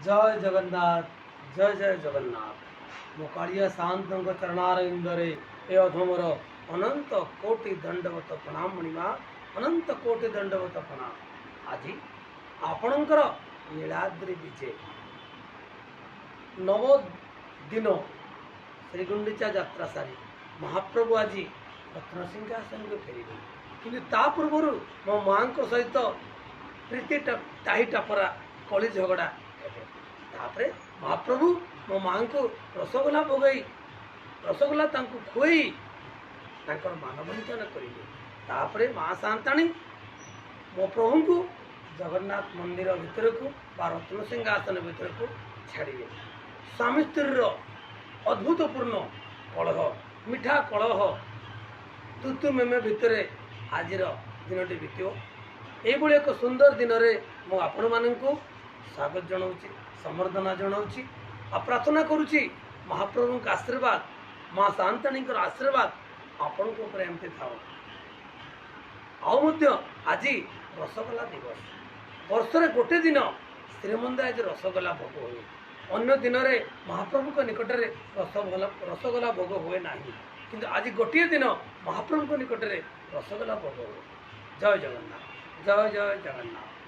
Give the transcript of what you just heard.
जय जगन्नाथ। जय जय जगन्नाथ। मो कालिया शांत चरणार इंदरे ए अधमर अनंत कोटि दंडवत प्रणाम मणिमा। अनंत कोटि दंडवत प्रणाम। आज आपणकर नीलाद्रि विजय नव दिन श्रीगुंडीचा यात्रा सारी महाप्रभु आज रत्न सिंहासन को फेरबे कि पूर्व मो माँ सहित प्रीति टाही टापरा कली झगड़ा तापर महाप्रभु मो माँ को रसगोला भोगई रसगोला खुई मानवंचन करेंगे। तापर माँ सांताणी मो प्रभु को जगन्नाथ मंदिर भितर को रत्न सिंहासन भितर को छाड़े। स्वामी स्त्री अद्भुतपूर्ण कलह मिठा कलह तुतु मेमे भितर आज दिनटी बीतो। यह एक सुंदर दिन में मु आपण मानू स्वागत जनाऊँगी संबर्धना जनाऊँगी आ प्रार्थना करुच्ची महाप्रभु का आशीर्वाद माँ शांताणी आशीर्वाद आपण को एमती था। आज रसगोला दिवस वर्षरे गोटे दिन श्रीमंदिर आज रसगोला भोग हुए। अन्य दिन में महाप्रभु को निकट में रसगोला भोग हुए ना किंतु आज गोटे दिन महाप्रभु को निकट में रसगोला भोग हुए। जय जगन्नाथ। जय जय जगन्नाथ।